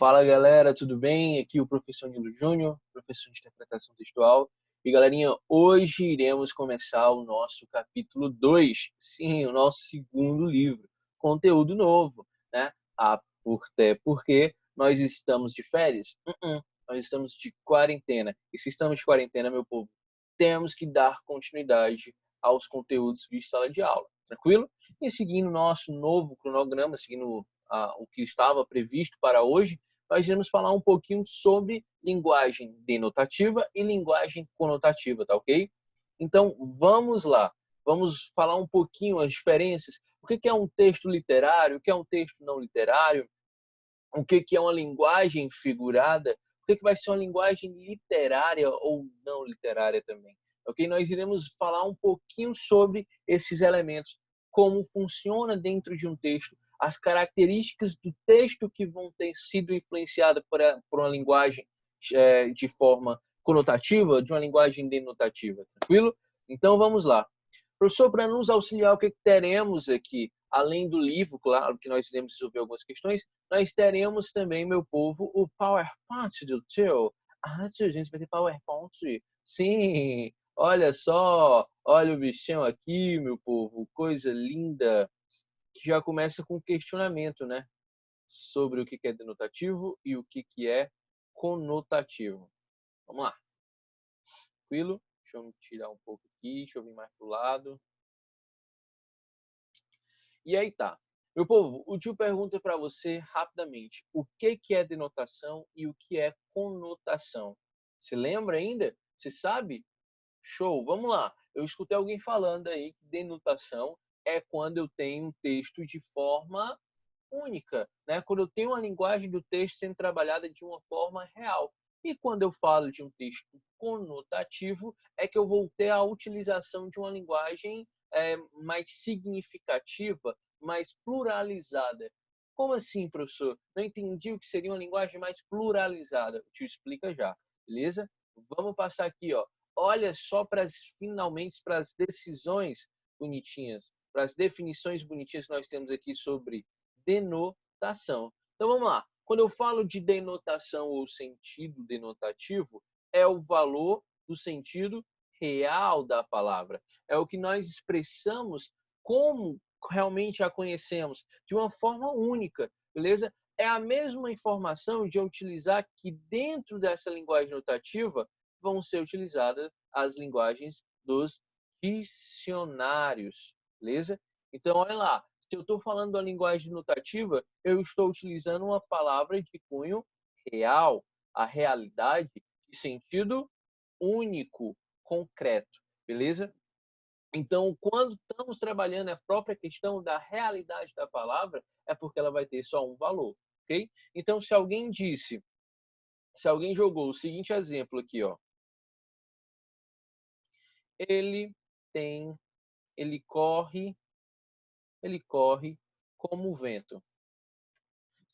Fala galera, tudo bem? Aqui é o professor Nilo Júnior, professor de interpretação textual. E galerinha, hoje iremos começar o nosso capítulo 2, sim, o nosso segundo livro, conteúdo novo, né? Até porque nós estamos de férias? Nós estamos de quarentena. E se estamos de quarentena, meu povo, temos que dar continuidade aos conteúdos de sala de aula, tranquilo? E seguindo o nosso novo cronograma, seguindo o que estava previsto para hoje, nós iremos falar um pouquinho sobre linguagem denotativa e linguagem conotativa, tá ok? Então, vamos lá. Vamos falar um pouquinho as diferenças. O que é um texto literário, o que é um texto não literário, o que é uma linguagem figurada, o que vai ser uma linguagem literária ou não literária também. Ok? Nós iremos falar um pouquinho sobre esses elementos, como funciona dentro de um texto, as características do texto que vão ter sido influenciadas por uma linguagem de forma conotativa, de uma linguagem denotativa. Tranquilo? Então, vamos lá. Professor, para nos auxiliar, o que teremos aqui? Além do livro, claro, que nós iremos resolver algumas questões, nós teremos também, meu povo, o PowerPoint do teu. Ah, tio, a gente vai ter PowerPoint? Sim, olha só, olha o bichão aqui, meu povo, coisa linda, que já começa com questionamento, né? Sobre o que é denotativo e o que é conotativo. Vamos lá. Tranquilo? Deixa eu me tirar um pouco aqui, deixa eu vir mais pro lado. E aí tá. Meu povo, o tio pergunta para você rapidamente o que é denotação e o que é conotação. Você lembra ainda? Você sabe? Show, vamos lá. Eu escutei alguém falando aí que denotação é quando eu tenho um texto de forma única, né? Quando eu tenho uma linguagem do texto sendo trabalhada de uma forma real. E quando eu falo de um texto conotativo, é que eu vou ter a utilização de uma linguagem mais significativa, mais pluralizada. Como assim, professor? Não entendi o que seria uma linguagem mais pluralizada. Eu te explico já, beleza? Vamos passar aqui, ó. Olha só finalmente para as decisões bonitinhas, para as definições bonitinhas que nós temos aqui sobre denotação. Então vamos lá. Quando eu falo de denotação ou sentido denotativo, é o valor do sentido real da palavra. É o que nós expressamos como realmente a conhecemos, de uma forma única, beleza? É a mesma informação de eu utilizar que dentro dessa linguagem notativa vão ser utilizadas as linguagens dos dicionários, beleza? Então, olha lá, se eu estou falando da linguagem notativa, eu estou utilizando uma palavra de cunho real, a realidade de sentido único, concreto, beleza? Então, quando estamos trabalhando a própria questão da realidade da palavra, é porque ela vai ter só um valor, ok? Então, se alguém jogou o seguinte exemplo aqui, ó. Ele corre como o vento.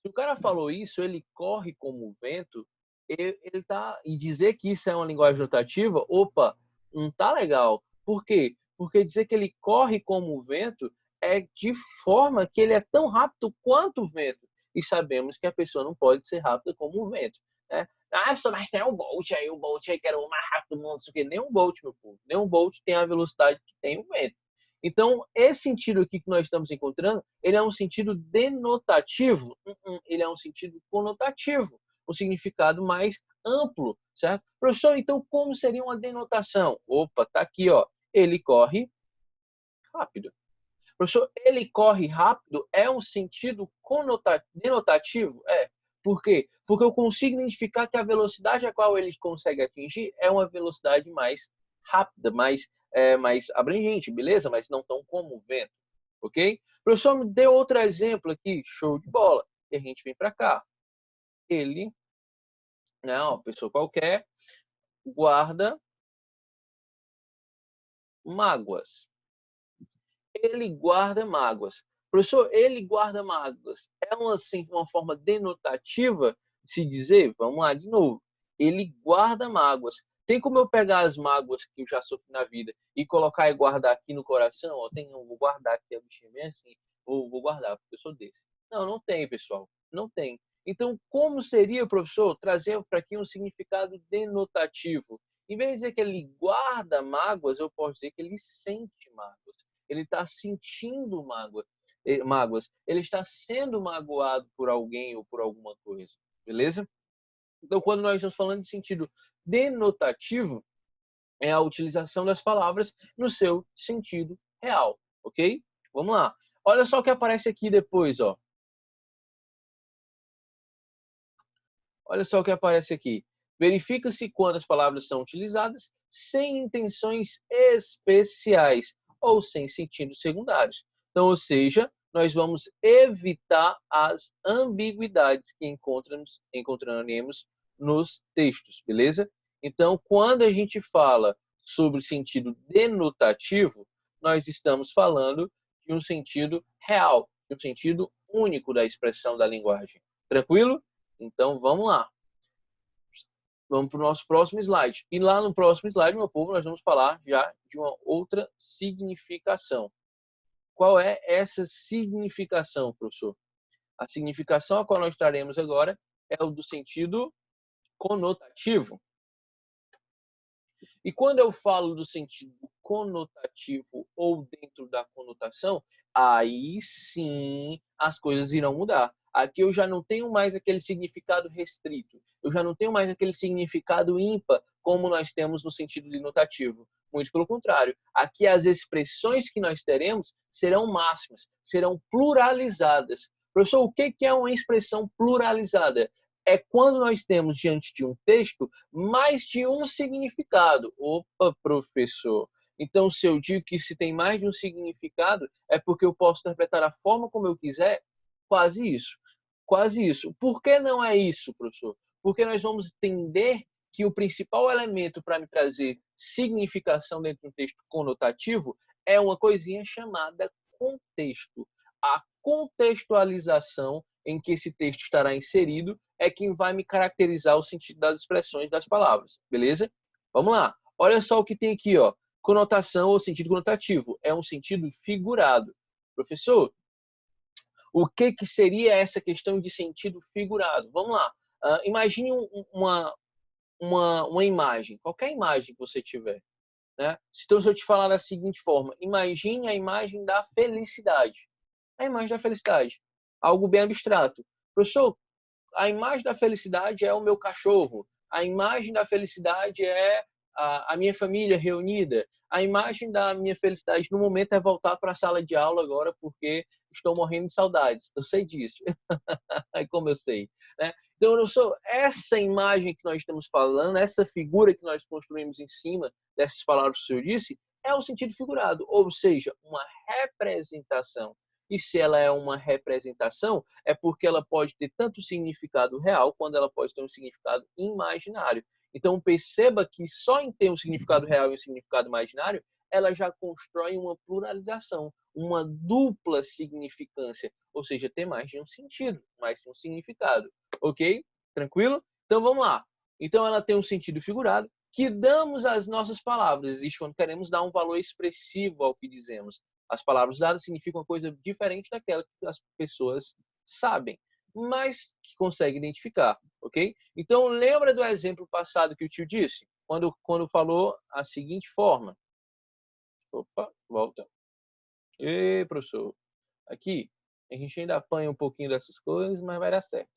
Se o cara falou isso, ele corre como o vento, ele tá, e dizer que isso é uma linguagem notativa, opa, não tá legal. Por quê? Porque dizer que ele corre como o vento é de forma que ele é tão rápido quanto o vento. E sabemos que a pessoa não pode ser rápida como o vento, né? Ah, mas tem o Bolt aí que era o mais rápido do mundo, não sei o quê. Nem um Bolt, meu povo. Nem um Bolt tem a velocidade que tem o vento. Então, esse sentido aqui que nós estamos encontrando, ele é um sentido denotativo, ele é um sentido conotativo, um significado mais amplo, certo? Professor, então como seria uma denotação? Opa, tá aqui, ó. Ele corre rápido. Professor, ele corre rápido é um sentido denotativo? É. Por quê? Porque eu consigo identificar que a velocidade a qual ele consegue atingir é uma velocidade mais rápida, mais abrangente, beleza? Mas não tão como o vento, ok? Professor, me dê outro exemplo aqui, show de bola. E a gente vem para cá. Ele, não, pessoa qualquer, guarda mágoas. Ele guarda mágoas. Professor, ele guarda mágoas. É assim, uma forma denotativa de se dizer? Vamos lá de novo. Ele guarda mágoas. Tem como eu pegar as mágoas que eu já sofri na vida e colocar e guardar aqui no coração? Vou guardar aqui a bichinha bem assim. Vou guardar, porque eu sou desse. Não tem, pessoal. Não tem. Então, como seria, professor, trazer para aqui um significado denotativo? Em vez de dizer que ele guarda mágoas, eu posso dizer que ele sente mágoas. Ele está sentindo mágoas. Ele está sendo magoado por alguém ou por alguma coisa. Beleza? Então, quando nós estamos falando de sentido denotativo, é a utilização das palavras no seu sentido real, ok? Vamos lá. Olha só o que aparece aqui depois, ó. Olha só o que aparece aqui. Verifica-se quando as palavras são utilizadas sem intenções especiais ou sem sentidos secundários. Então, ou seja, nós vamos evitar as ambiguidades que encontraremos nos textos, beleza? Então, quando a gente fala sobre sentido denotativo, nós estamos falando de um sentido real, de um sentido único da expressão da linguagem. Tranquilo? Então, vamos lá. Vamos para o nosso próximo slide. E lá no próximo slide, meu povo, nós vamos falar já de uma outra significação. Qual é essa significação, professor? A significação a qual nós traremos agora é o do sentido conotativo. E quando eu falo do sentido conotativo ou dentro da conotação, aí sim as coisas irão mudar. Aqui eu já não tenho mais aquele significado restrito. Eu já não tenho mais aquele significado ímpar como nós temos no sentido denotativo. Muito pelo contrário. Aqui as expressões que nós teremos serão máximas, serão pluralizadas. Professor, o que é uma expressão pluralizada? É quando nós temos diante de um texto mais de um significado. Opa, professor. Então, se eu digo que se tem mais de um significado, é porque eu posso interpretar a forma como eu quiser? Quase isso. Quase isso. Por que não é isso, professor? Porque nós vamos entender que o principal elemento para me trazer significação dentro de um texto conotativo é uma coisinha chamada contexto. A contextualização em que esse texto estará inserido é quem vai me caracterizar o sentido das expressões das palavras, beleza? Vamos lá. Olha só o que tem aqui, ó. Conotação ou sentido conotativo. É um sentido figurado. Professor, o que seria essa questão de sentido figurado? Vamos lá. Imagine uma imagem, qualquer imagem que você tiver. Né? Então, se eu te falar da seguinte forma, imagine a imagem da felicidade. A imagem da felicidade. Algo bem abstrato. Professor, a imagem da felicidade é o meu cachorro. A imagem da felicidade é a minha família reunida. A imagem da minha felicidade no momento é voltar para a sala de aula agora porque estou morrendo de saudades. Eu sei disso. Como eu sei. Né? Então, eu sou essa imagem que nós estamos falando, essa figura que nós construímos em cima dessas palavras que o senhor disse, é o sentido figurado, ou seja, uma representação. E se ela é uma representação, é porque ela pode ter tanto significado real, quanto ela pode ter um significado imaginário. Então, perceba que só em ter um significado real e um significado imaginário, ela já constrói uma pluralização, uma dupla significância, ou seja, tem mais de um sentido, mais de um significado. Ok? Tranquilo? Então, vamos lá. Então, ela tem um sentido figurado que damos às nossas palavras. Existe quando queremos dar um valor expressivo ao que dizemos. As palavras usadas significam uma coisa diferente daquela que as pessoas sabem, mas que conseguem identificar, ok? Então, lembra do exemplo passado que o tio disse? Quando falou a seguinte forma. Opa, volta. Ei, professor. Aqui, a gente ainda apanha um pouquinho dessas coisas, mas vai dar certo.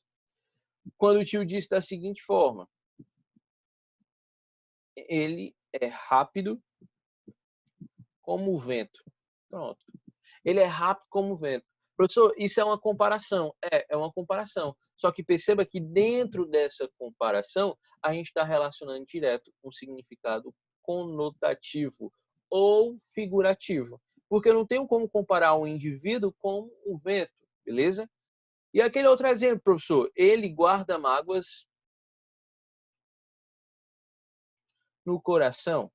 Quando o tio disse da seguinte forma. Ele é rápido como o vento. Pronto. Ele é rápido como o vento. Professor, isso é uma comparação. É uma comparação. Só que perceba que dentro dessa comparação, a gente está relacionando direto um significado conotativo ou figurativo. Porque eu não tenho como comparar um indivíduo com o vento, beleza? E aquele outro exemplo, professor, ele guarda mágoas no coração.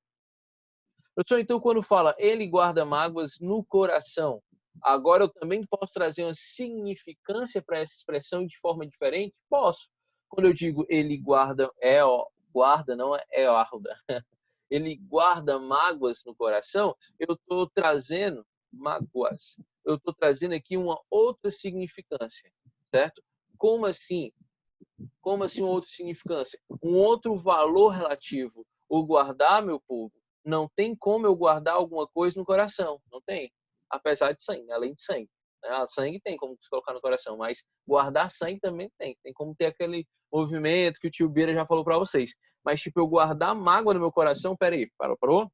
Professor, então quando fala ele guarda mágoas no coração, agora eu também posso trazer uma significância para essa expressão de forma diferente? Posso. Quando eu digo ele guarda, guarda, não é guarda. Ele guarda mágoas no coração, eu estou trazendo mágoas. Eu estou trazendo aqui uma outra significância, certo? Como assim? Como assim uma outra significância? Um outro valor relativo. O guardar, meu povo, não tem como eu guardar alguma coisa no coração. Não tem. Apesar de sangue, além de sangue. A sangue tem como se colocar no coração, mas guardar sangue também tem. Tem como ter aquele movimento que o tio Beira já falou para vocês. Mas, tipo, eu guardar mágoa no meu coração, peraí, parou?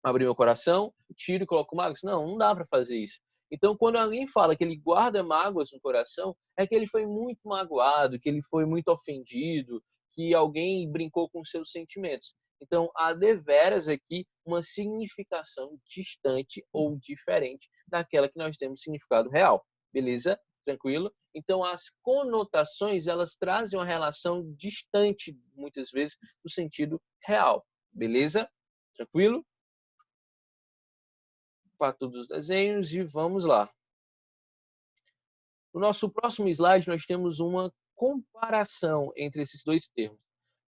Abrir meu coração, tiro e coloco mágoas? Não, não dá para fazer isso. Então, quando alguém fala que ele guarda mágoas no coração, é que ele foi muito magoado, que ele foi muito ofendido, que alguém brincou com seus sentimentos. Então, há deveras aqui uma significação distante ou diferente daquela que nós temos significado real. Beleza? Tranquilo? Então, as conotações, elas trazem uma relação distante, muitas vezes, do sentido real. Beleza? Tranquilo? Para todos os desenhos e vamos lá. No nosso próximo slide, nós temos uma comparação entre esses dois termos.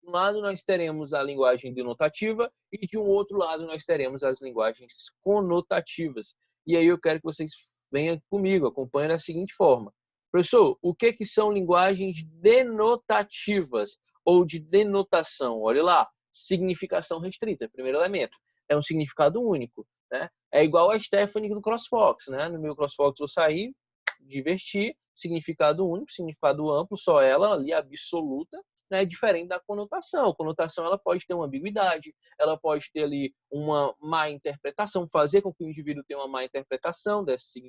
De um lado, nós teremos a linguagem denotativa e de um outro lado, nós teremos as linguagens conotativas. E aí eu quero que vocês venham comigo, acompanhem da seguinte forma. Professor, o que são linguagens denotativas ou de denotação? Olha lá, significação restrita, primeiro elemento. É um significado único, né? É igual a Stephanie do CrossFox, né? No meu CrossFox eu saí, divertir, significado único, significado amplo, só ela ali absoluta, né, diferente da conotação. A conotação ela pode ter uma ambiguidade, ela pode ter ali uma má interpretação, fazer com que o indivíduo tenha uma má interpretação desse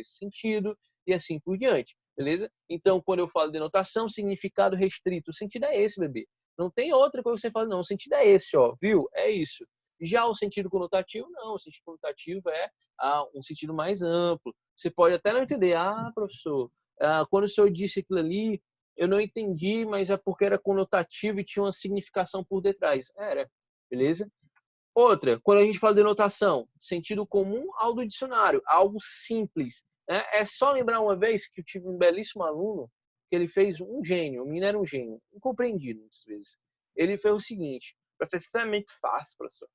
sentido e assim por diante, beleza? Então, quando eu falo denotação, significado restrito, o sentido é esse, bebê. Não tem outra coisa que você fala, não, o sentido é esse, ó, viu? É isso. Já o sentido conotativo, não, o sentido conotativo é um sentido mais amplo. Você pode até não entender, professor, quando o senhor disse aquilo ali, eu não entendi, mas é porque era conotativo e tinha uma significação por detrás. Era, beleza? Outra, quando a gente fala de denotação, sentido comum ao do dicionário, algo simples. Né? É só lembrar uma vez que eu tive um belíssimo aluno, que ele fez um gênio, o menino era um gênio, incompreendido muitas vezes. Ele fez o seguinte, para ser extremamente fácil, professor.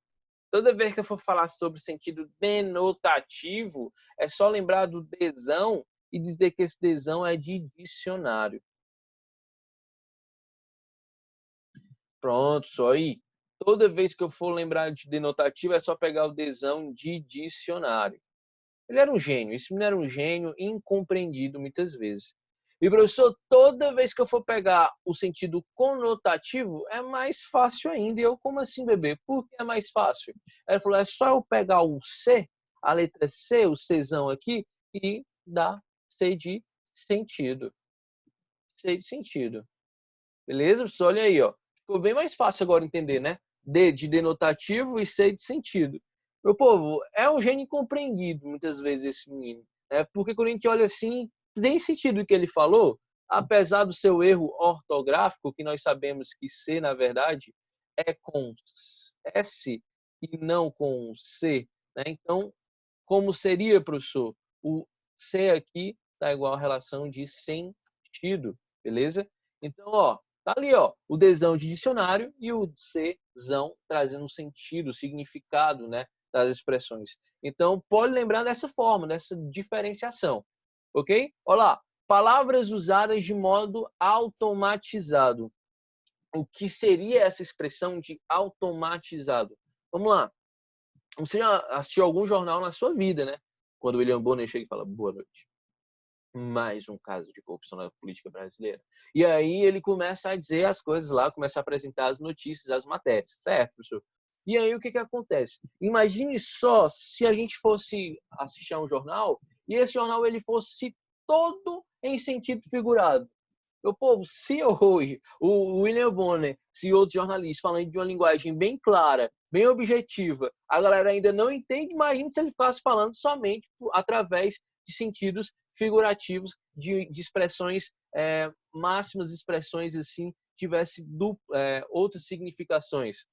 Toda vez que eu for falar sobre sentido denotativo, é só lembrar do desão e dizer que esse desão é de dicionário. Pronto, só aí. Toda vez que eu for lembrar de denotativo, é só pegar o desão de dicionário. Ele era um gênio, esse menino era um gênio incompreendido muitas vezes. E, professor, toda vez que eu for pegar o sentido conotativo, é mais fácil ainda. E eu, como assim, bebê? Por que é mais fácil? Ela falou, é só eu pegar o C, a letra C, o Czão aqui, e dar C de sentido. C de sentido. Beleza, professor? Olha aí, ó. Ficou bem mais fácil agora entender, né? D de denotativo e C de sentido. Meu povo, é um gênio incompreendido, muitas vezes, esse menino. Né? Porque quando a gente olha assim, tem sentido o que ele falou, apesar do seu erro ortográfico, que nós sabemos que C, na verdade, é com S e não com C. Né? Então, como seria, professor? O C aqui está igual à relação de sentido, beleza? Então, ó, tá ali, ó, o Dzão de dicionário e o Czão trazendo sentido, significado, né, das expressões. Então, pode lembrar dessa forma, dessa diferenciação, ok? Olha lá, palavras usadas de modo automatizado. O que seria essa expressão de automatizado? Vamos lá. Você já assistiu algum jornal na sua vida, né? Quando o William Bonner chega e fala, boa noite. Mais um caso de corrupção na política brasileira. E aí ele começa a dizer as coisas lá, começa a apresentar as notícias, as matérias, certo, professor? E aí o que acontece? Imagine só se a gente fosse assistir a um jornal e esse jornal ele fosse todo em sentido figurado. Meu povo, se hoje o William Bonner, se outros jornalistas falando de uma linguagem bem clara, bem objetiva, a galera ainda não entende, imagine se ele ficasse falando somente através de sentidos figurativos, de expressões máximas, expressões assim, tivesse outras significações.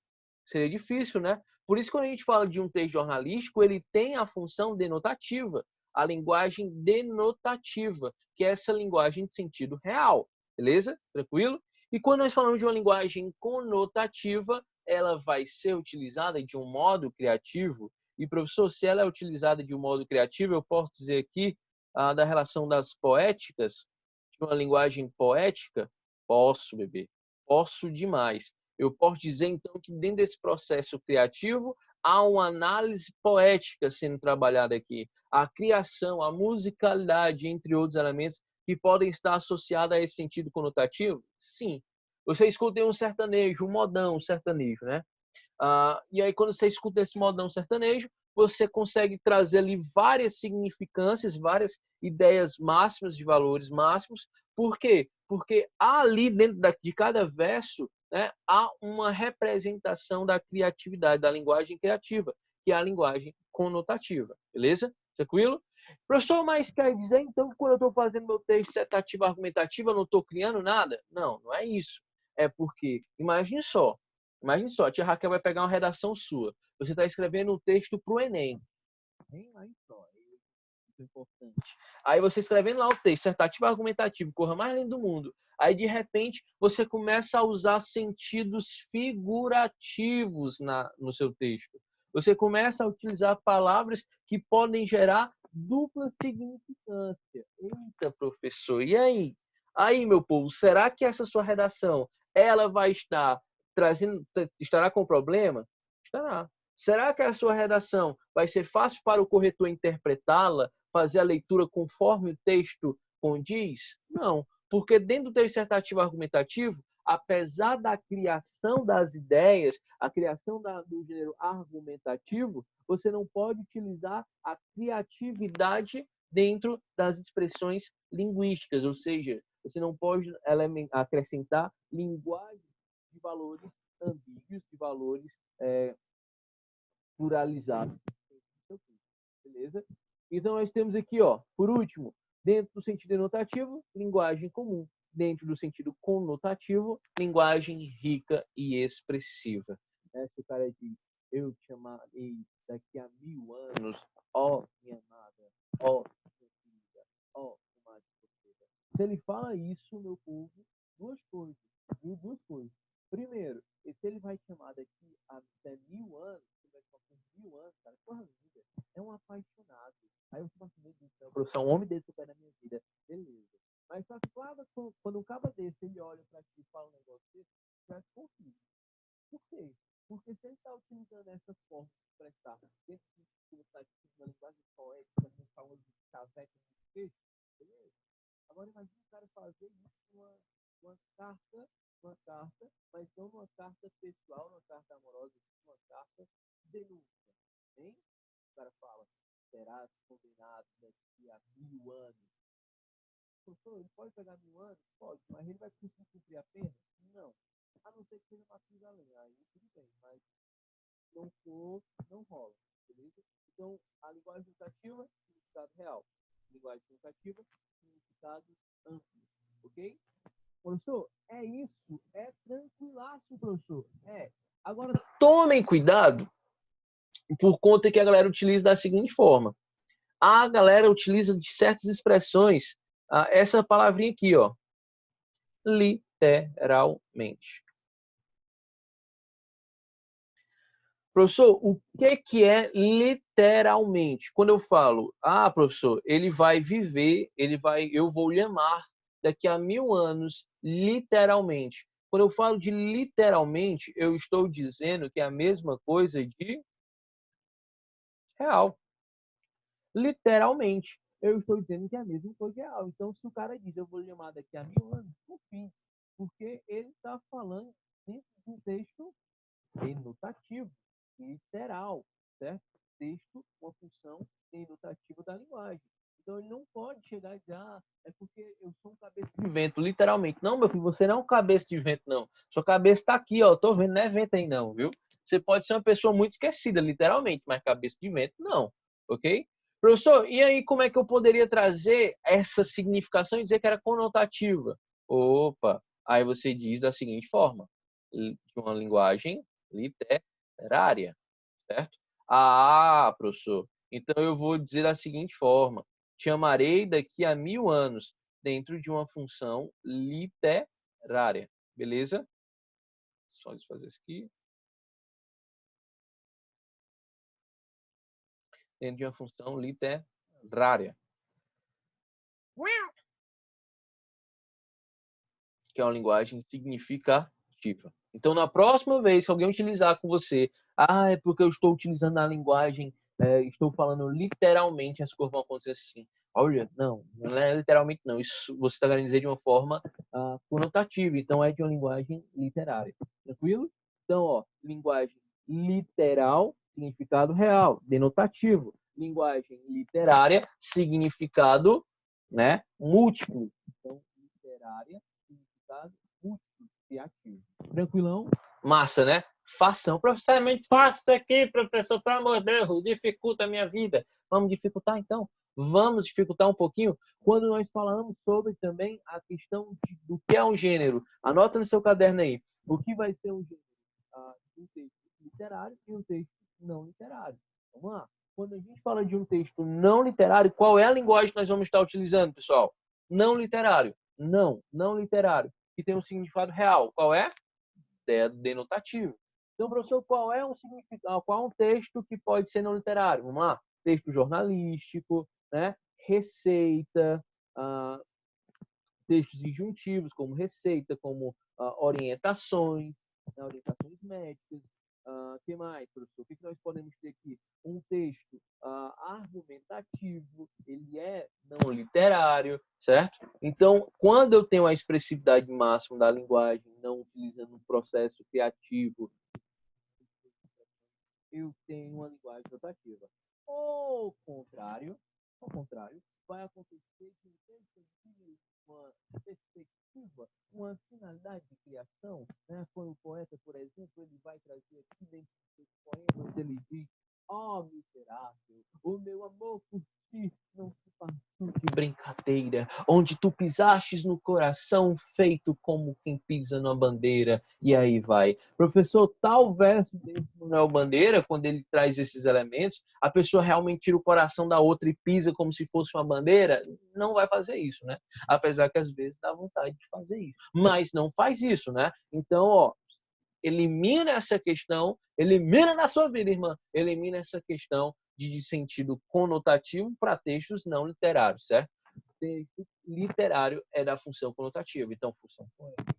Seria difícil, né? Por isso, quando a gente fala de um texto jornalístico, ele tem a função denotativa, a linguagem denotativa, que é essa linguagem de sentido real. Beleza? Tranquilo? E quando nós falamos de uma linguagem conotativa, ela vai ser utilizada de um modo criativo. E, professor, se ela é utilizada de um modo criativo, eu posso dizer aqui da relação das poéticas, de uma linguagem poética. Posso, bebê. Posso demais. Eu posso dizer, então, que dentro desse processo criativo há uma análise poética sendo trabalhada aqui. A criação, a musicalidade, entre outros elementos, que podem estar associados a esse sentido conotativo? Sim. Você escuta um sertanejo, um modão sertanejo, né? E aí, quando você escuta esse modão sertanejo, você consegue trazer ali várias significâncias, várias ideias máximas de valores máximos. Por quê? Porque ali dentro de cada verso, né, há uma representação da criatividade, da linguagem criativa, que é a linguagem conotativa. Beleza? Tranquilo? Professor, mas quer dizer então que quando eu estou fazendo meu texto dissertativo argumentativo, eu não estou criando nada? Não, não é isso. É porque, imagine só, a tia Raquel vai pegar uma redação sua. Você está escrevendo um texto para o Enem. Aí só, é importante. Aí você escrevendo lá o texto, dissertativo argumentativo, corra mais lindo do mundo. Aí, de repente, você começa a usar sentidos figurativos no seu texto. Você começa a utilizar palavras que podem gerar dupla significância. Eita, professor, e aí? Aí, meu povo, será que essa sua redação ela vai estará com problema? Estará. Será que a sua redação vai ser fácil para o corretor interpretá-la, fazer a leitura conforme o texto condiz? Não, porque dentro do texto dissertativo argumentativo, apesar da criação das ideias, a criação do gênero argumentativo, você não pode utilizar a criatividade dentro das expressões linguísticas, ou seja, você não pode acrescentar linguagem de valores ambíguos, de valores pluralizados. Beleza? Então, nós temos aqui, ó, por último, dentro do sentido denotativo, linguagem comum. Dentro do sentido conotativo, linguagem rica e expressiva. Se o cara diz, eu te amarei daqui a 1000 anos, ó minha amada, ó minha filha, ó comadre porteira. Se ele fala isso, meu povo, duas coisas. Duas coisas. Primeiro, se ele vai chamar daqui a até 1000 anos, ele vai chamar por 1000 anos, cara, porra vida, é um apaixonado. Aí eu falo assim, meu Deus do céu, professor, um homem desse eu quero na minha vida. Beleza. Mas só que quando um caba desse, ele olha pra ti e fala um negócio desse, já desconfia. Por quê? Porque se ele está utilizando essa forma de expressar dentro do discurso, está utilizando linguagem poética, não falando de chavete no texto, beleza? Agora imagine o cara fazer isso numa carta, mas não numa carta pessoal, numa carta amorosa, numa carta de denúncia. Hein? O cara fala, será condenado daqui a 1000 anos. Professor, ele pode pegar 1000 anos? Pode, mas ele vai conseguir cumprir a pena? Não. A não ser que seja Matusalém. Aí tudo bem, mas não for, não rola. Beleza? Então, a linguagem educativa, significado real. Linguagem educativa, significado amplo. Ok? Professor, é isso. É tranquilaço, professor. Agora, tomem cuidado por conta que a galera utiliza da seguinte forma. A galera utiliza de certas expressões essa palavrinha aqui, ó, literalmente. Professor, o que é literalmente? Quando eu falo, professor, ele vai viver, eu vou lhe amar daqui a 1000 anos, literalmente. Quando eu falo de literalmente, eu estou dizendo que é a mesma coisa de real. Literalmente, eu estou dizendo que é a mesma coisa de real. Então, se o cara diz, eu vou lhe amar daqui a 1000 anos, confie, porque ele está falando dentro de um texto denotativo, literal, certo? Texto, uma função denotativa da linguagem. Então ele não pode chegar e dizer, é porque eu sou um cabeça de vento, literalmente. Não, meu filho, você não é um cabeça de vento, não. Sua cabeça está aqui, ó. Tô vendo, não é vento aí, não, viu? Você pode ser uma pessoa muito esquecida, literalmente, mas cabeça de vento, não. Ok? Professor, e aí como é que eu poderia trazer essa significação e dizer que era conotativa? Opa, aí você diz da seguinte forma, de uma linguagem literária, certo? Professor, então eu vou dizer da seguinte forma, te amarei daqui a 1000 anos, dentro de uma função literária, beleza? Só desfazer isso aqui. Dentro de uma função literária. que é uma linguagem significativa. Então, na próxima vez que alguém utilizar com você, é porque eu estou utilizando a linguagem, estou falando literalmente, as coisas vão acontecer assim. Olha, não é literalmente não. Isso você está querendo dizer de uma forma conotativa. Então, é de uma linguagem literária. Tranquilo? Então, linguagem literal, significado real, denotativo. Linguagem literária, significado, né, múltiplo. Então, literária, significado múltiplo, criativo. Tranquilão? Massa, né? Fação. Professor, é muito fácil isso aqui, professor. Pelo amor de Deus, dificulta a minha vida. Vamos dificultar, então? Vamos dificultar um pouquinho quando nós falamos sobre também a questão do que é um gênero. Anota no seu caderno aí. O que vai ser um gênero? Um texto literário e um texto não literário. Vamos lá. Quando a gente fala de um texto não literário, qual é a linguagem que nós vamos estar utilizando, pessoal? Não literário. Não literário. Que tem um significado real. Qual é? Denotativo. Então, professor, qual é um significado, qual é um texto que pode ser não literário? Vamos lá. Texto jornalístico, né? Receita, textos injuntivos, como receita, como orientações, né? Orientações médicas. Que mais, professor? O que nós podemos ter aqui? Um texto argumentativo, ele é não literário, certo? Então, quando eu tenho a expressividade máxima da linguagem, não utilizando um processo criativo, eu tenho uma linguagem notativa. Ao contrário, vai acontecer que um texto de uma perspectiva, uma finalidade de criação, né? Quando o poeta, por exemplo, ele vai trazer aqui dentro dos seus poemas, ele diz: miserável, o meu amor por ti não se passou de brincadeira, onde tu pisastes no coração, feito como quem pisa numa bandeira, e aí vai. Professor, tal verso dentro do Manuel Bandeira, quando ele traz esses elementos, a pessoa realmente tira o coração da outra e pisa como se fosse uma bandeira? Não vai fazer isso, né? Apesar que às vezes dá vontade de fazer isso. Mas não faz isso, né? Então, elimina essa questão, elimina da sua vida, irmã, elimina essa questão de sentido conotativo para textos não literários, certo? Texto literário é da função conotativa, então função poética,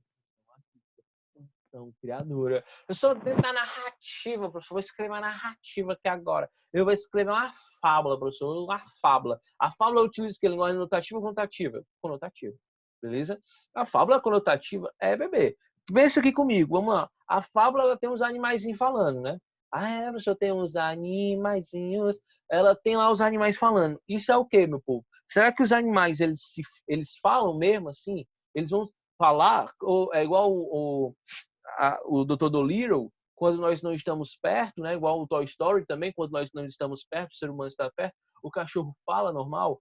função criadora. Eu sou dentro da narrativa, professor, vou escrever uma narrativa aqui agora. Eu vou escrever uma fábula, professor, uma fábula. A fábula utiliza que linguagem notativa ou conotativa? Conotativa, beleza? A fábula conotativa é bebê. Pensa aqui comigo, vamos lá. A fábula ela tem uns animaizinhos falando, né? Professor, tem uns animaizinhos. Ela tem lá os animais falando. Isso é o quê, meu povo? Será que os animais, eles falam mesmo assim? Eles vão falar? Ou é igual o Dr. Dolittle, quando nós não estamos perto, né? Igual o Toy Story também, quando nós não estamos perto, o ser humano está perto, o cachorro fala normal?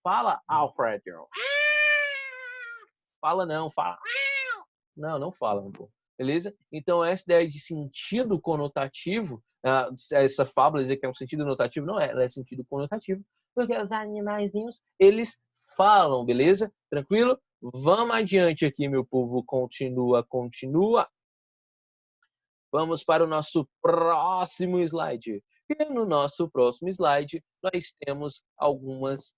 Fala, Alfred. Fala não, fala. Não fala, meu povo. Beleza? Então, essa ideia de sentido conotativo, essa fábula dizer que é um sentido notativo, não é, ela é sentido conotativo, porque os animaizinhos, eles falam, beleza? Tranquilo? Vamos adiante aqui, meu povo. Continua. Vamos para o nosso próximo slide. E no nosso próximo slide, nós temos algumas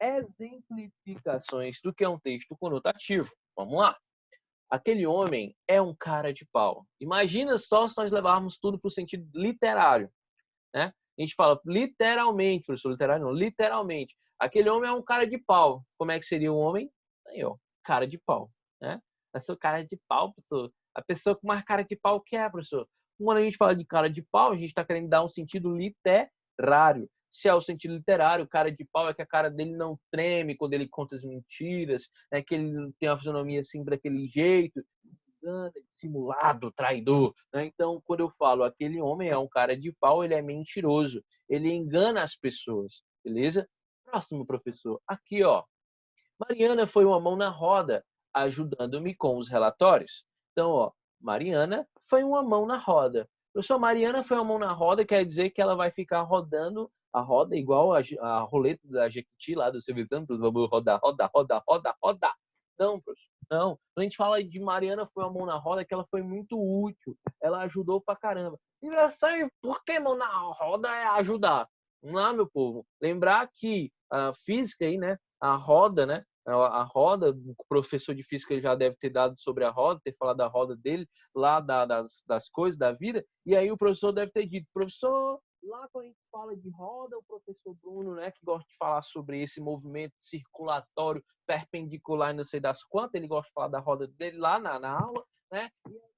exemplificações do que é um texto conotativo. Vamos lá. Aquele homem é um cara de pau. Imagina só se nós levarmos tudo para o sentido literário, né? A gente fala literalmente, professor, literário não, literalmente. Aquele homem é um cara de pau. Como é que seria o homem? Aí, ó, cara de pau, né? Essa cara de pau, professor. A pessoa com mais cara de pau que é, professor. Quando a gente fala de cara de pau, a gente está querendo dar um sentido literário. Se é o sentido literário, o cara de pau é que a cara dele não treme quando ele conta as mentiras, é que ele tem uma fisionomia assim daquele jeito, dissimulado, traidor, né? Então, quando eu falo aquele homem é um cara de pau, ele é mentiroso, ele engana as pessoas, beleza? Próximo, professor. Aqui, ó. Mariana foi uma mão na roda, ajudando-me com os relatórios. Então, ó, Mariana foi uma mão na roda. Professor, Mariana foi uma mão na roda, quer dizer que ela vai ficar rodando a roda igual a roleta da Jequiti lá do Silvio Santos, vamos rodar, roda. Não, professor, não. Quando a gente fala de Mariana foi uma mão na roda, que ela foi muito útil, ela ajudou pra caramba. E por que mão na roda é ajudar? Vamos lá, meu povo. Lembrar que a física aí, né? A roda, né? A roda, o professor de física ele já deve ter dado sobre a roda, ter falado da roda dele, lá das coisas da vida, e aí o professor deve ter dito, professor, lá quando a gente fala de roda, o professor Bruno, né, que gosta de falar sobre esse movimento circulatório, perpendicular, não sei das quantas, ele gosta de falar da roda dele lá na aula, né, e aí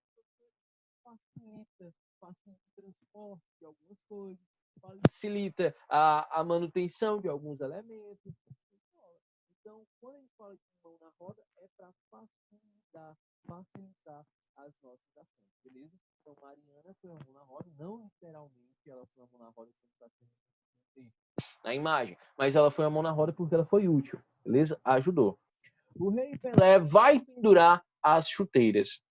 facilita o transporte de algumas coisas, facilita a manutenção de alguns elementos. Então, quando a gente fala de mão na roda, é para facilitar as nossas ações, beleza? Então, Mariana foi a mão na roda, não literalmente ela foi a mão na roda como está sendo na imagem, mas ela foi a mão na roda porque ela foi útil, beleza? Ajudou. O Rei Pelé vai pendurar as chuteiras.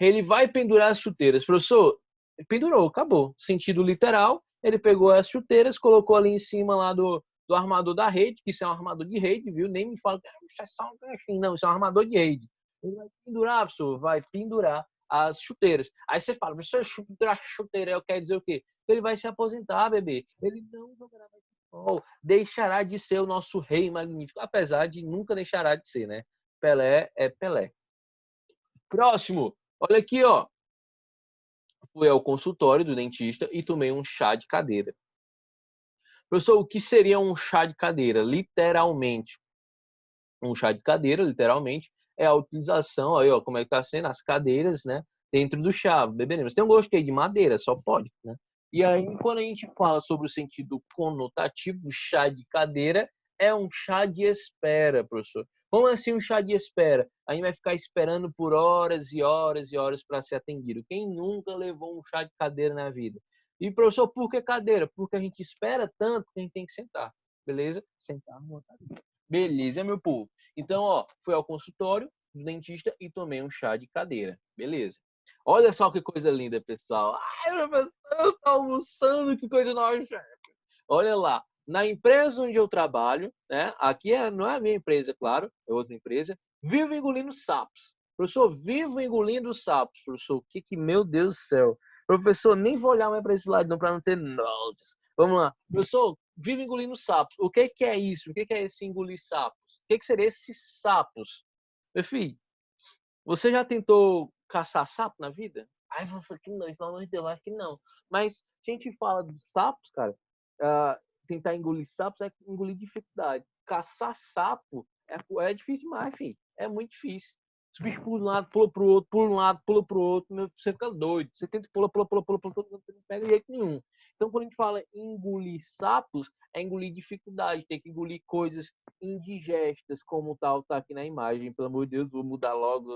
Ele vai pendurar as chuteiras. Professor, pendurou, acabou. Sentido literal, ele pegou as chuteiras, colocou ali em cima lá do armador da rede, que isso é um armador de rede, viu? Nem me fala que isso é só um ganchim, não, isso é um armador de rede. Ele vai pendurar, professor, vai pendurar as chuteiras. Aí você fala, professor, pendurar chuteira, eu quero dizer o quê? Ele vai se aposentar, bebê. Ele não jogará mais futebol, deixará de ser o nosso rei magnífico, apesar de nunca deixará de ser, né? Pelé é Pelé. Próximo, olha aqui, ó. Fui ao consultório do dentista e tomei um chá de cadeira. Professor, o que seria um chá de cadeira? Literalmente. Um chá de cadeira, literalmente, é a utilização, aí, ó, como é que tá sendo, as cadeiras, né, dentro do chá. Beberemos. Tem um gosto aí de madeira, só pode, né? E aí, quando a gente fala sobre o sentido conotativo, chá de cadeira é um chá de espera, professor. Como assim um chá de espera? A gente vai ficar esperando por horas e horas e horas para ser atendido. Quem nunca levou um chá de cadeira na vida? E, professor, por que cadeira? Porque a gente espera tanto que a gente tem que sentar. Beleza? Sentar numa cadeira. Beleza, meu povo. Então, ó, fui ao consultório do dentista e tomei um chá de cadeira. Beleza. Olha só que coisa linda, pessoal. Ai, professor, tá almoçando, que coisa nojenta. Olha lá, na empresa onde eu trabalho, né? Aqui não é a minha empresa, claro, é outra empresa. Vivo engolindo sapos. Professor, vivo engolindo sapos. Professor, meu Deus do céu. Professor, nem vou olhar mais para esse lado não, para não ter náuseas. Vamos lá. Professor, vivo engolindo sapos. O que é isso? O que é esse engolir sapos? O que seria esses sapos? Meu filho, você já tentou caçar sapo na vida? Ai, você que não, pelo amor de Deus, acho que não. Mas se a gente fala de sapos, cara, tentar engolir sapos é engolir dificuldade. Caçar sapo é difícil demais, filho. É muito difícil. Os bichos pulam de um lado, pula pro outro, pula de um lado, pula pro outro, você fica doido. Você tenta pula, você não pega de jeito nenhum. Então, quando a gente fala engolir sapos, é engolir dificuldade, tem que engolir coisas indigestas, como tal tá aqui na imagem. Pelo amor de Deus, vou mudar logo.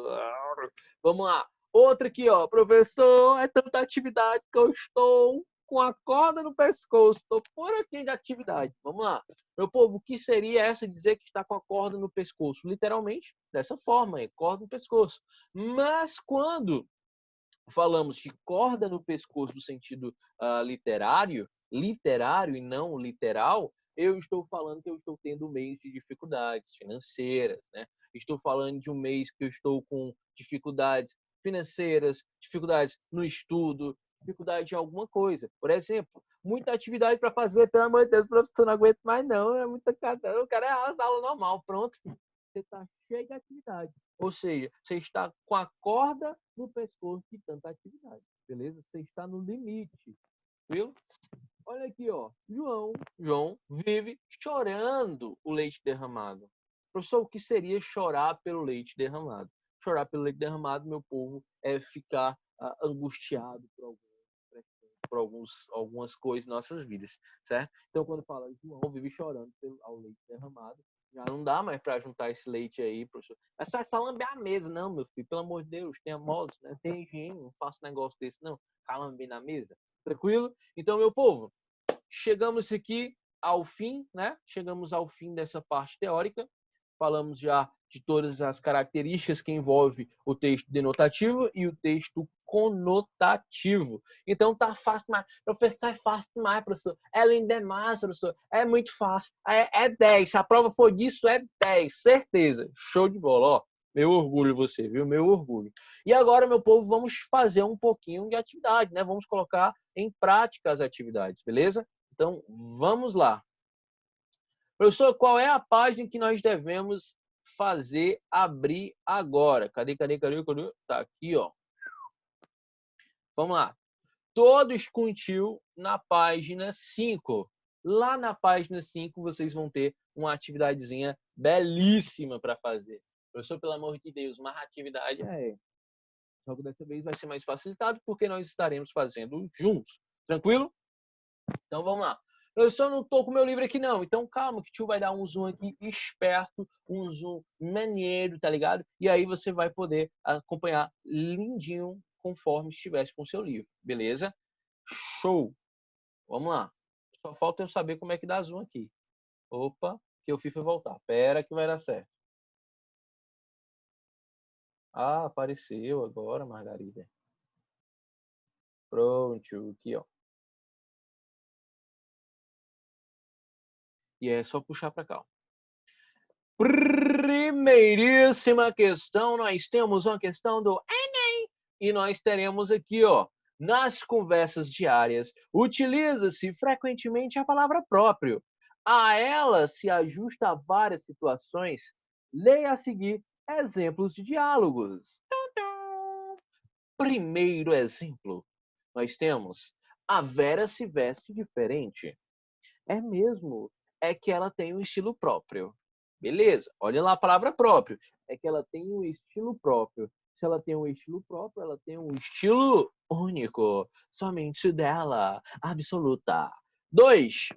Vamos lá. Outra aqui, ó. Professor, é tanta atividade que eu estou com a corda no pescoço. Estou por aqui de atividade. Vamos lá. Meu povo, o que seria essa dizer que está com a corda no pescoço? Literalmente, dessa forma, é corda no pescoço. Mas quando falamos de corda no pescoço no sentido literário e não literal, eu estou falando que eu estou tendo um mês de dificuldades financeiras, né? Estou falando de um mês que eu estou com dificuldades financeiras, dificuldades no estudo, dificuldade em alguma coisa. Por exemplo, muita atividade para fazer, pelo amor de Deus, professor, não aguento mais não, é muita cada, eu quero as aulas normal, pronto. Você está cheio de atividade. Ou seja, você está com a corda no pescoço de tanta atividade, beleza? Você está no limite, viu? Olha aqui, ó. João vive chorando o leite derramado. Professor, o que seria chorar pelo leite derramado? Chorar pelo leite derramado, meu povo, é ficar angustiado por algumas coisas em nossas vidas, certo? Então, quando fala João vive chorando ao leite derramado, já não dá mais para juntar esse leite aí, professor. É só lamber a mesa, não, meu filho. Pelo amor de Deus, tenha modos, né? Tem higiene, não faço negócio desse, não. Lamber na mesa. Tranquilo? Então, meu povo, chegamos aqui ao fim, né? Chegamos ao fim dessa parte teórica. Falamos já de todas as características que envolve o texto denotativo e o texto conotativo. Então tá fácil demais. Professor, é fácil demais, professor. É lindo demais, professor. É muito fácil. É 10. Se a prova for disso, é 10. Certeza. Show de bola, ó. Meu orgulho você, viu? Meu orgulho. E agora, meu povo, vamos fazer um pouquinho de atividade, né? Vamos colocar em prática as atividades, beleza? Então, vamos lá. Professor, qual é a página que nós devemos fazer abrir agora? Cadê? Tá aqui, ó. Vamos lá. Todos com tio na página 5. Lá na página 5, vocês vão ter uma atividadezinha belíssima para fazer. Professor, pelo amor de Deus, uma atividade só que dessa vez vai ser mais facilitado porque nós estaremos fazendo juntos. Tranquilo? Então vamos lá. Eu só não tô com o meu livro aqui não, então calma que o tio vai dar um zoom aqui esperto, um zoom maneiro, tá ligado? E aí você vai poder acompanhar lindinho conforme estivesse com o seu livro, beleza? Show! Vamos lá. Só falta eu saber como é que dá zoom aqui. Opa, que o FIFA voltar. Pera que vai dar certo. Ah, apareceu agora, Margarida. Pronto, aqui, ó. E é só puxar para cá. Primeiríssima questão, nós temos uma questão do Enem. E nós teremos aqui, ó. Nas conversas diárias, utiliza-se frequentemente a palavra próprio. A ela se ajusta a várias situações. Leia a seguir exemplos de diálogos. Primeiro exemplo, nós temos: a Vera se veste diferente. É mesmo, é que ela tem um estilo próprio. Beleza, olha lá a palavra próprio. É que ela tem um estilo próprio. Se ela tem um estilo próprio, ela tem um estilo único. Somente dela, absoluta. 2.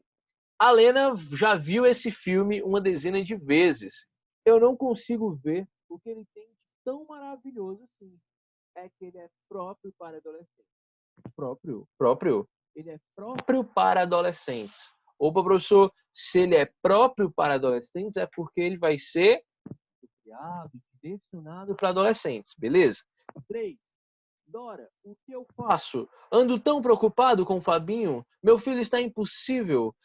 A Lena já viu esse filme uma dezena de vezes. Eu não consigo ver o que ele tem de tão maravilhoso assim. É que ele é próprio para adolescentes. Próprio. Ele é próprio para adolescentes. Opa, professor, se ele é próprio para adolescentes, é porque ele vai ser criado, direcionado para adolescentes, beleza? 3. Dora, o que eu faço? Ando tão preocupado com o Fabinho. Meu filho está impossível.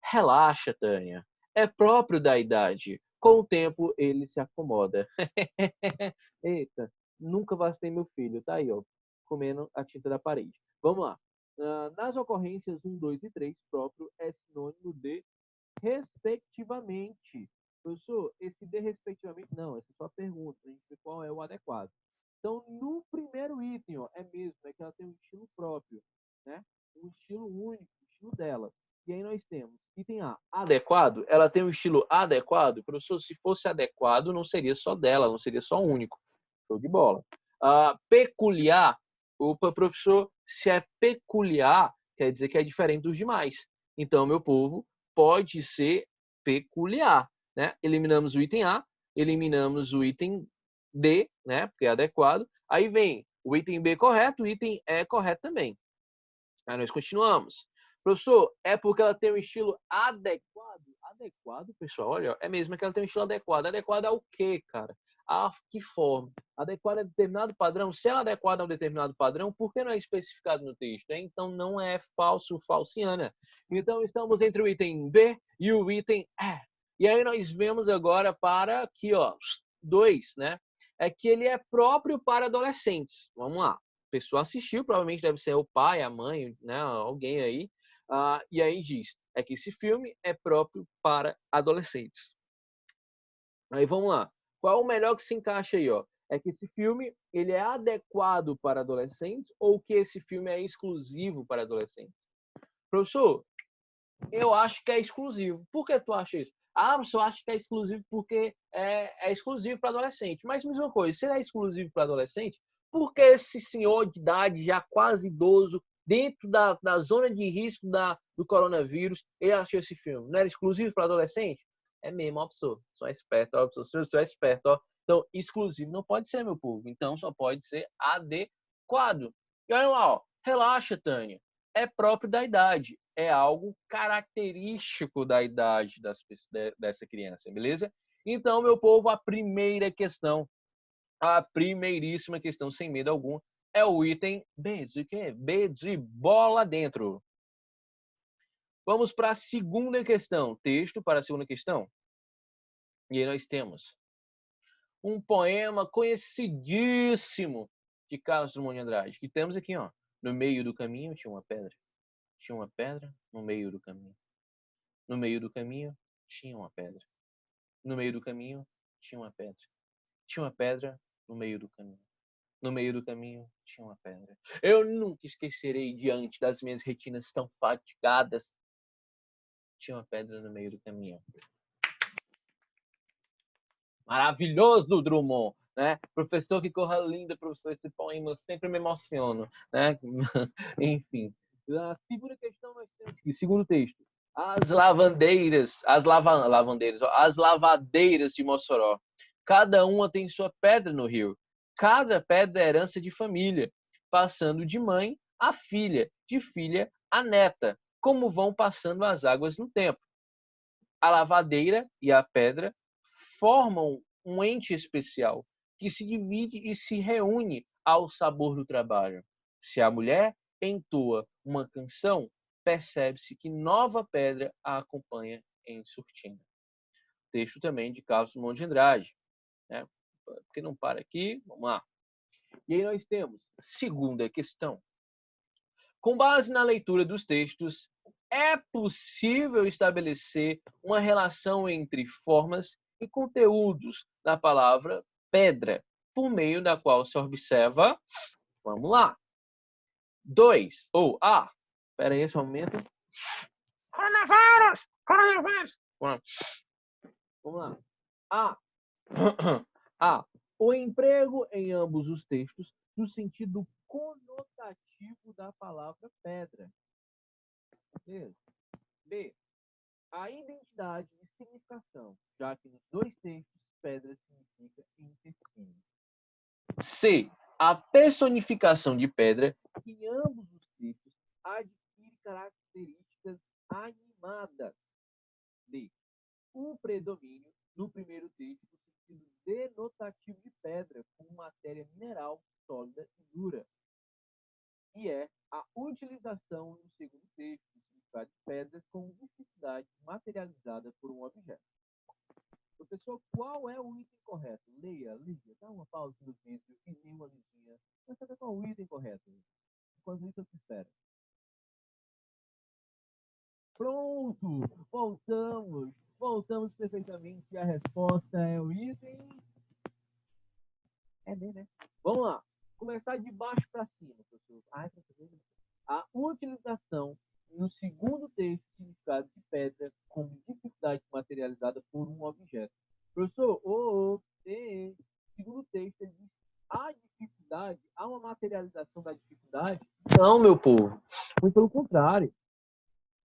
Relaxa, Tânia. É próprio da idade. Com o tempo, ele se acomoda. Eita, nunca vacilei meu filho. Tá aí, ó, comendo a tinta da parede. Vamos lá. Nas ocorrências 1, 2 e 3, próprio é sinônimo de respectivamente. Professor, esse de respectivamente, não, essa é só a pergunta, a gente vê qual é o adequado. Então, no primeiro item, ó, é mesmo, é que ela tem um estilo próprio, né? Um estilo único, um estilo dela. E aí nós temos, item A, adequado, ela tem um estilo adequado. Professor, se fosse adequado, não seria só dela, não seria só único. Show de bola. Peculiar, opa, professor, se é peculiar, quer dizer que é diferente dos demais. Então, meu povo, pode ser peculiar, né? Eliminamos o item A, eliminamos o item D, né? Porque é adequado. Aí vem o item B correto, o item E correto também. Aí nós continuamos. Professor, é porque ela tem um estilo adequado? Adequado, pessoal? Olha, é mesmo que ela tem um estilo adequado. Adequado ao quê, cara? A que forma? Adequado a determinado padrão? Se ela é adequada a um determinado padrão, por que não é especificado no texto? Então não é falso, falciana. Então estamos entre o item B e o item E. E aí nós vemos agora para aqui, ó, 2, né? É que ele é próprio para adolescentes. Vamos lá. A pessoa assistiu, provavelmente deve ser o pai, a mãe, né? Alguém aí. E aí diz, é que esse filme é próprio para adolescentes. Aí vamos lá. Qual é o melhor que se encaixa aí, ó? É que esse filme ele é adequado para adolescentes ou que esse filme é exclusivo para adolescentes? Professor, eu acho que é exclusivo. Por que tu acha isso? Ah, eu só acho que é exclusivo porque é exclusivo para adolescente. Mas mesma coisa, se ele é exclusivo para adolescente, por que esse senhor de idade, já quase idoso, dentro da zona de risco do coronavírus, ele assistiu esse filme? Não era exclusivo para adolescente? É mesmo, ó, pessoa. Só é esperto, ó, pessoa. Só é esperto, ó. Então, exclusivo não pode ser, meu povo. Então, só pode ser adequado. E olha lá, ó. Relaxa, Tânia. É próprio da idade. É algo característico da idade dessa criança, beleza? Então, meu povo, a primeira questão, a primeiríssima questão, sem medo algum, é o item B de quê? B de bola dentro. Vamos para a segunda questão. Texto para a segunda questão. E aí nós temos um poema conhecidíssimo de Carlos Drummond de Andrade, que temos aqui, ó. No meio do caminho tinha uma pedra. Tinha uma pedra no meio do caminho. No meio do caminho tinha uma pedra. No meio do caminho, tinha uma pedra. Tinha uma pedra no meio do caminho. No meio do caminho, tinha uma pedra. Eu nunca esquecerei diante das minhas retinas tão fatigadas. Tinha uma pedra no meio do caminho. Maravilhoso, Drummond, né? Professor, que corra linda, professor, esse poema eu sempre me emociono, né? Enfim. A segunda questão nós temos aqui, segundo texto. As lavandeiras, as lavadeiras de Mossoró. Cada uma tem sua pedra no rio. Cada pedra é herança de família, passando de mãe a filha, de filha a neta, como vão passando as águas no tempo. A lavadeira e a pedra formam um ente especial que se divide e se reúne ao sabor do trabalho. Se a mulher entoa uma canção, percebe-se que nova pedra a acompanha em surtina. Texto também de Carlos Drummond de Andrade, né? Porque não para aqui, vamos lá. E aí nós temos segunda questão. Com base na leitura dos textos, é possível estabelecer uma relação entre formas e conteúdos da palavra pedra, por meio da qual se observa. Vamos lá. 2. Ou A. Espera aí, só um momento. Coronavírus! Coronavírus! Vamos lá. A. A. O emprego em ambos os textos no sentido conotativo da palavra pedra. B. A identidade e significação, já que nos dois textos pedra significa empecilho. C. A personificação de pedra, que em ambos os textos adquire características animadas. D. O predomínio no primeiro texto no sentido denotativo de pedra como matéria mineral sólida e dura. E é a utilização no segundo texto do significado de pedras como dificuldade materializada por um objeto. Professor, qual é o item correto? Leia, dá uma pausa no vídeo e dê uma lidinha. Mas saber qual é o item correto? Enquanto isso eu te espero. Pronto! Voltamos perfeitamente. E a resposta é o item... É bem, né? Vamos lá. Começar de baixo para cima, professor. A utilização no segundo texto significado de pedra como dificuldade materializada por um objeto. Professor, segundo texto, ele diz a dificuldade, há uma materialização da dificuldade? Não, meu povo. Muito pelo contrário.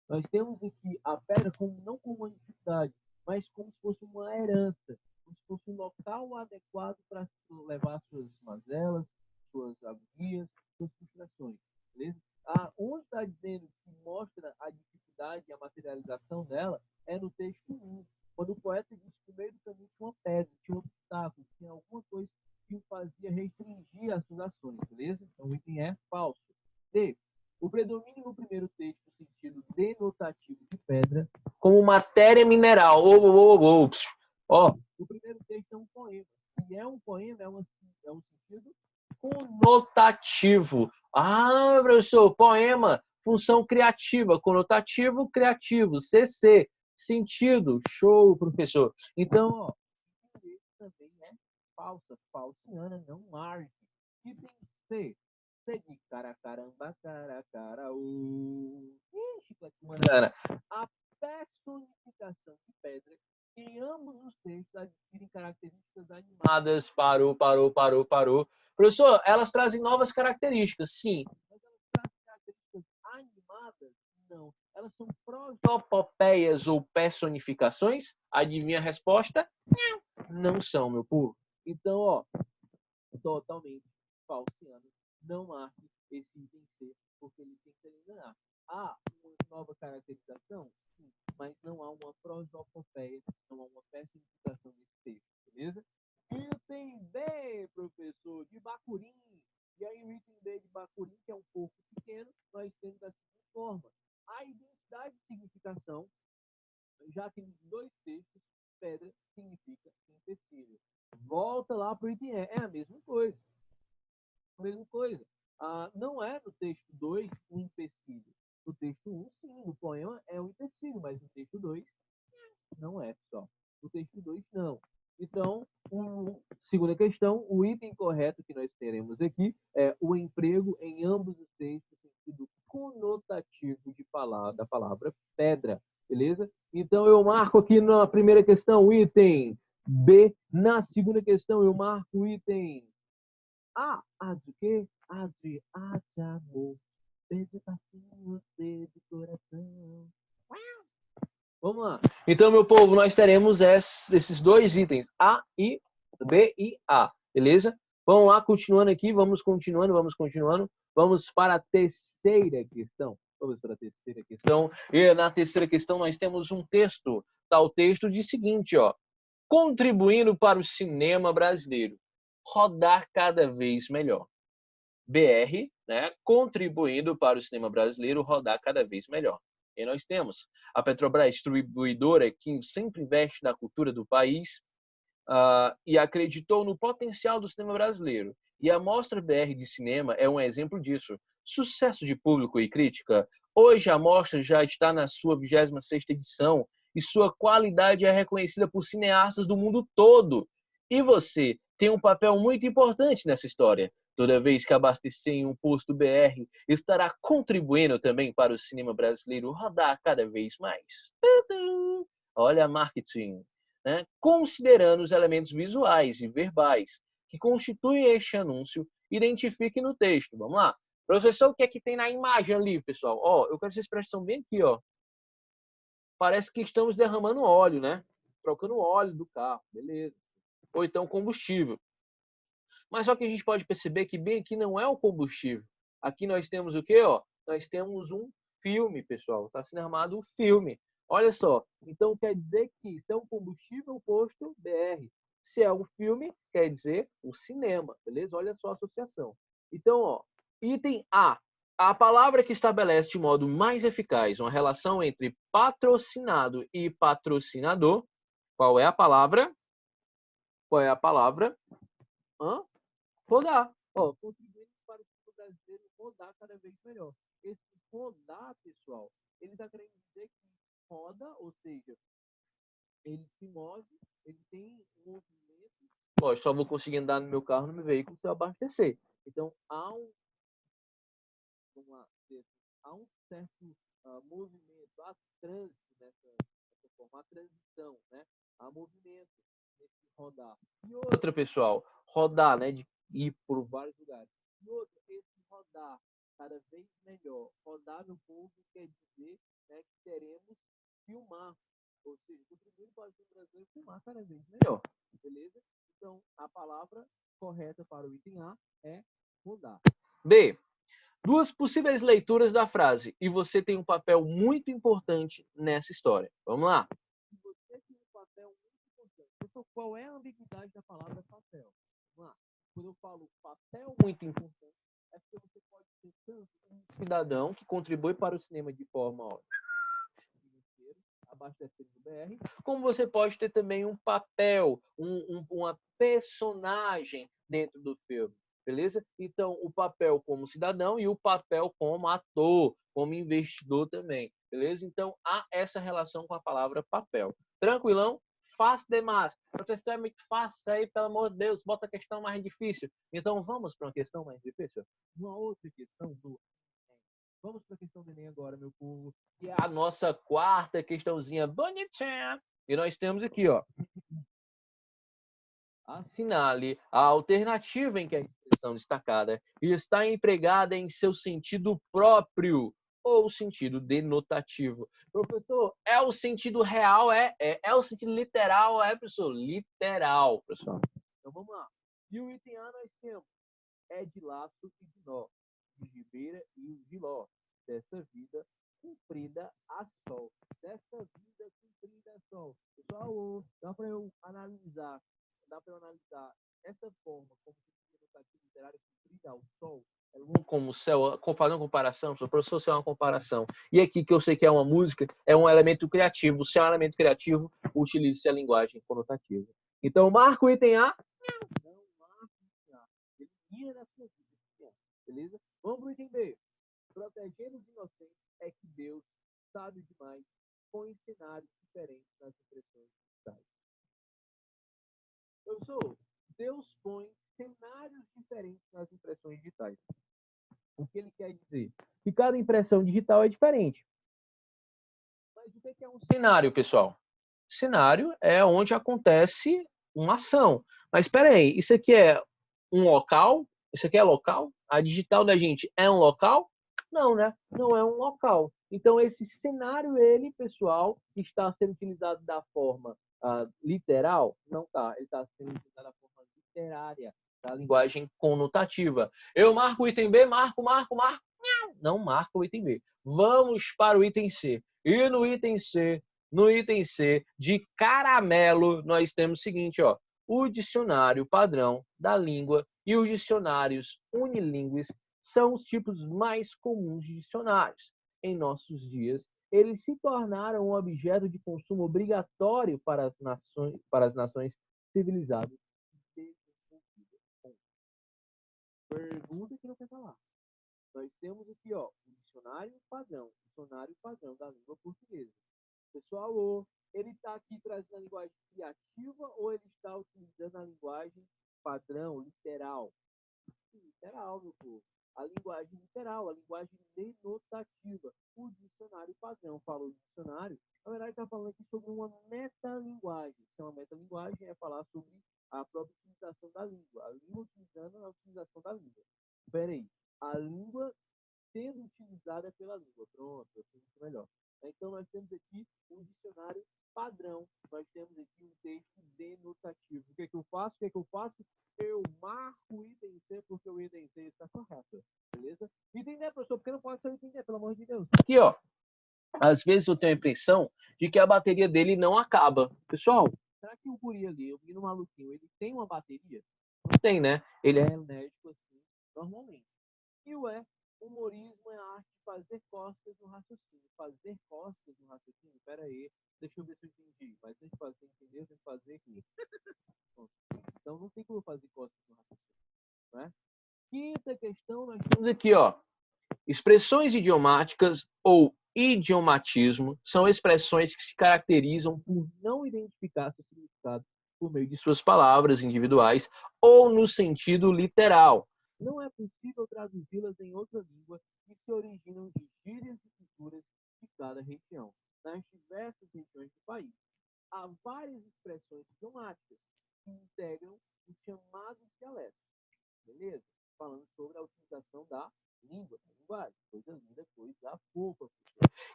Nós temos aqui a pedra não como uma dificuldade, mas como se fosse uma herança, como se fosse um local adequado para levar suas mazelas, suas agonias, suas frustrações. Beleza? Onde está dizendo que mostra a dificuldade e a materialização dela é no texto 1, quando o poeta diz que no meio do caminho tinha uma pedra, tinha um obstáculo, tinha alguma coisa que o fazia restringir as suas ações, beleza? Então o item é falso. D. O predomínio no primeiro texto no sentido denotativo de pedra como matéria mineral. Ó, o primeiro texto é um poema. E é um poema, é um sentido conotativo. Ah, professor, poema, função criativa, conotativo, criativo, CC, sentido, show, professor. Então, ó, isso também é falsa, falsiana, não margem. Item C. C de cara, caramba, cara, chiclete banana. A personificação de pedra em ambos os textos adquirem características animadas. Parou. Professor, elas trazem novas características, sim. Mas elas trazem características animadas? Não. Elas são prosopopeias ou personificações? Adivinha a resposta? Não são, meu povo. Então, ó, totalmente falsiano. Não marque esse item C, porque ele tem que enganar. Há uma nova caracterização? Sim, mas não há uma prosopopeia, não há uma personificação desse texto, beleza? Item B, professor, de Bacurim. E aí o item B de Bacurim, que é um pouco pequeno, nós temos da seguinte forma. A identidade de significação, já que nos dois textos, pedra significa empecilho. Volta lá para o item E, é a mesma coisa. Não é no texto 2 um empecilho. No texto 1, sim, no poema é um empecilho, mas no texto 2, Não é, pessoal. O texto 2, não. Então, segunda questão, o item correto que nós teremos aqui é o emprego em ambos os textos no sentido conotativo da palavra pedra, beleza? Então, eu marco aqui na primeira questão o item B. Na segunda questão, eu marco o item A. A de quê? A de amor. Beijo pra você de coração. Vamos lá. Então, meu povo, nós teremos esses dois itens, A e B e A, beleza? Vamos lá, continuando aqui, vamos continuando. Vamos para a terceira questão. Vamos para a terceira questão. E na terceira questão nós temos um texto. Tá, o texto diz o seguinte, ó. Contribuindo para o cinema brasileiro rodar cada vez melhor. BR, né, contribuindo para o cinema brasileiro rodar cada vez melhor. E nós temos a Petrobras, distribuidora que sempre investe na cultura do país e acreditou no potencial do cinema brasileiro. E a Mostra BR de Cinema é um exemplo disso. Sucesso de público e crítica. Hoje a mostra já está na sua 26ª edição e sua qualidade é reconhecida por cineastas do mundo todo. E você tem um papel muito importante nessa história. Toda vez que abastecer em um posto BR, estará contribuindo também para o cinema brasileiro rodar cada vez mais. Olha, marketing, né? Considerando os elementos visuais e verbais que constituem este anúncio, identifique no texto. Vamos lá. Professor, o que é que tem na imagem ali, pessoal? Ó, eu quero que vocês prestem atenção bem aqui, ó. Parece que estamos derramando óleo, né? Trocando óleo do carro, beleza. Ou então combustível. Mas só que a gente pode perceber que bem aqui não é o combustível. Aqui nós temos o quê, ó? Nós temos um filme, pessoal. Está sendo armado um filme. Olha só. Então quer dizer que se é um combustível posto BR. Se é um filme, quer dizer o cinema, beleza? Olha só a associação. Então, ó, item A. A palavra que estabelece de modo mais eficaz uma relação entre patrocinado e patrocinador. Qual é a palavra? Qual é a palavra? Hã? Rodar. Ó, contribuindo para o futebol brasileiro rodar cada vez melhor. Esse rodar, pessoal, ele está querendo dizer que roda, ou seja, ele se move, ele tem movimento. Lógico, só vou conseguir andar no meu carro, no meu veículo, se eu abastecer. Então, há um certo movimento, há trânsito nessa forma, há transição, né? Há movimento nesse rodar. E outra, pessoal, rodar, né? De ir por vários lugares. E outra, esse rodar cada vez melhor. Rodar no povo quer dizer, né, que teremos filmar, ou seja, contribuir para o Brasil filmar cada vez melhor. Beleza? Então, a palavra correta para o item A é rodar. B. Duas possíveis leituras da frase. E você tem um papel muito importante nessa história. Vamos lá. Você tem um papel muito importante. Então, qual é a ambiguidade da palavra papel? Vamos lá. Quando eu falo papel muito importante, é porque você pode ser tanto um cidadão que contribui para o cinema de forma financeira, abastecendo o BR, como você pode ter também um papel, uma personagem dentro do filme. Beleza? Então, o papel como cidadão e o papel como ator, como investidor também. Beleza? Então, há essa relação com a palavra papel. Tranquilão? Fácil demais. Professor, é muito fácil aí, pelo amor de Deus, bota a questão mais difícil. Então, vamos para uma questão mais difícil? Uma outra questão do Vamos para a questão do Enem agora, meu povo, que é a nossa quarta questãozinha bonitinha. E nós temos aqui, ó. Assinale a alternativa em que a expressão destacada está empregada em seu sentido próprio ou sentido denotativo. Professor, é o sentido real? É o sentido literal? É, professor? Literal, pessoal. Então vamos lá. E o item A nós temos é de laço e de nó, de gibeira e de ló, dessa vida cumprida a sol. Dessa vida cumprida a sol. Pessoal, dá para eu analisar essa forma como denotativo literário cumprida ao sol, como céu, fazer uma comparação, o professor, se é uma comparação. E aqui que eu sei que é uma música, é um elemento criativo. Se é um elemento criativo, utilize-se a linguagem conotativa. Então, marca o item A. Não, marca o item A. Elimina da sua vida. Beleza? Vamos pro item B. Protegendo os inocentes é que Deus sabe demais põe cenários diferentes nas impressões digitais. Professor, Deus põe cenários diferentes nas impressões digitais. O que ele quer dizer? Que cada impressão digital é diferente. Mas o que é um cenário, pessoal? Cenário é onde acontece uma ação. Mas espera aí, isso aqui é um local? Isso aqui é local? A digital da gente é um local? Não, né? Não é um local. Então, esse cenário, ele, pessoal, está sendo utilizado da forma literal? Não está. Ele está sendo utilizado da forma literária, da linguagem conotativa. Eu marco o item B, marco. Não marco o item B. Vamos para o item C. E no item C, de caramelo, nós temos o seguinte, ó. O dicionário padrão da língua e os dicionários unilingües são os tipos mais comuns de dicionários. Em nossos dias, eles se tornaram um objeto de consumo obrigatório para as nações civilizadas. Pergunta que não quer falar. Nós temos aqui, ó, o dicionário padrão da língua portuguesa. Pessoal, ele está aqui trazendo a linguagem criativa ou ele está utilizando a linguagem padrão, literal? Literal, meu povo. A linguagem literal, a linguagem denotativa. O dicionário padrão falou de dicionário, na verdade está falando aqui sobre uma metalinguagem. Então, a metalinguagem é falar sobre a própria utilização da língua. A língua utilizando a utilização da língua. Espera aí. A língua sendo utilizada pela língua. Pronto, assim fica melhor. Então, nós temos aqui um dicionário padrão. Nós temos aqui um texto denotativo. O que é que eu faço? Eu marco o item C porque o item C está correto. Beleza? Item D, professor, porque não pode ser o item D, pelo amor de Deus. Aqui, ó. Às vezes eu tenho a impressão de que a bateria dele não acaba. Pessoal, será que o guri ali, o menino maluquinho, ele tem uma bateria? Não tem, né? Ele é enérgico assim, normalmente. E o humorismo é a arte de fazer costas no raciocínio. Fazer costas no raciocínio? Pera aí, deixa eu ver se eu entendi. Mas antes de fazer entender, eu tenho que fazer aqui. Então não tem como fazer costas no raciocínio, né? Quinta questão, nós temos aqui, ó. Expressões idiomáticas ou idiomatismo são expressões que se caracterizam por não identificar seu significado por meio de suas palavras individuais ou no sentido literal. Não é possível traduzi-las em outra língua e se originam de gírias e culturas de cada região. Nas diversas regiões do país, há várias expressões idiomáticas que integram os chamados dialetos. Beleza? Falando sobre a utilização da língua, da linguagem. Coisa linda, coisa fofa.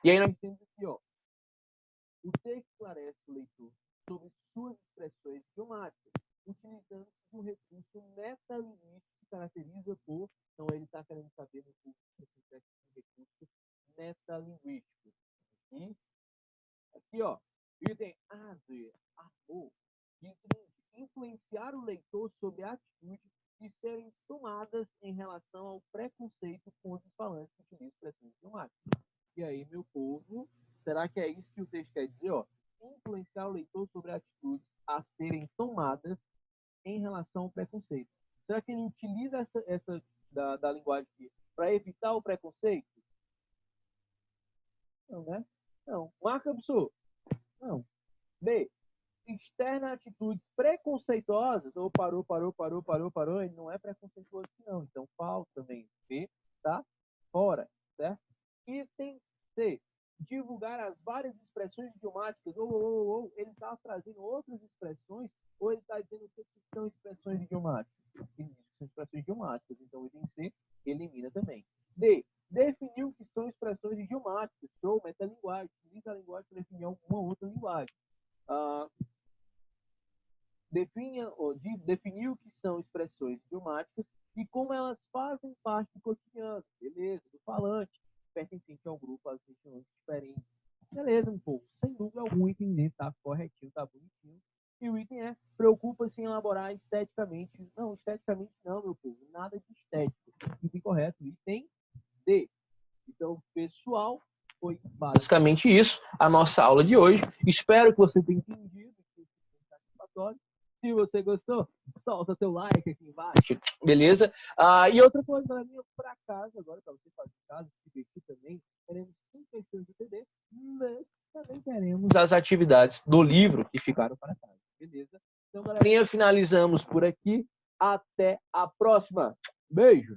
E aí nós temos aqui, ó. O texto esclarece o leitor sobre suas expressões idiomáticas, utilizando um recurso metalinguístico que caracteriza por... Então, ele está querendo saber no curso esse recurso metalinguístico. E aqui, ó, item A de amor, diz o seguinte: influenciar o leitor sobre a atitude e serem tomadas em relação ao preconceito contra os falantes que utilizam expressões idiomáticas. E aí, meu povo, será que é isso que o texto quer dizer? Ó? Influenciar o leitor sobre atitudes a serem tomadas em relação ao preconceito. Será que ele utiliza essa da linguagem para evitar o preconceito? Não, né? Não. Marca, professor? Não. B. Externa atitudes preconceituosas, ou parou, ele não é preconceituoso não, então falta também. B, tá? Fora, certo? Item C, divulgar as várias expressões idiomáticas, ou ele está trazendo outras expressões, ou ele está dizendo que são expressões idiomáticas. São expressões idiomáticas, então o item C elimina também. D, definir o que são expressões idiomáticas, ou metalinguagem, utiliza a linguagem para definir alguma outra linguagem. Definir o que são expressões idiomáticas e como elas fazem parte do cotidiano, beleza, do falante, pertencente ao grupo, às regiões diferentes. Beleza, um pouco. Sem dúvida algum, item D tá corretinho, tá bonitinho. E o item é, preocupa-se em elaborar esteticamente. Não, esteticamente não, meu povo, nada de estético. Item correto, item D. Então, pessoal, foi basicamente isso, a nossa aula de hoje. Espero que você tenha entendido que esse é satisfatório. Se você gostou, solta seu like aqui embaixo, beleza? E outra coisa, galerinha, para casa, agora para você fazer em casa, se divertir também, teremos 5 questões de TD, mas também teremos as atividades do livro que ficaram para trás. Beleza? Então, galerinha, finalizamos por aqui. Até a próxima. Beijo!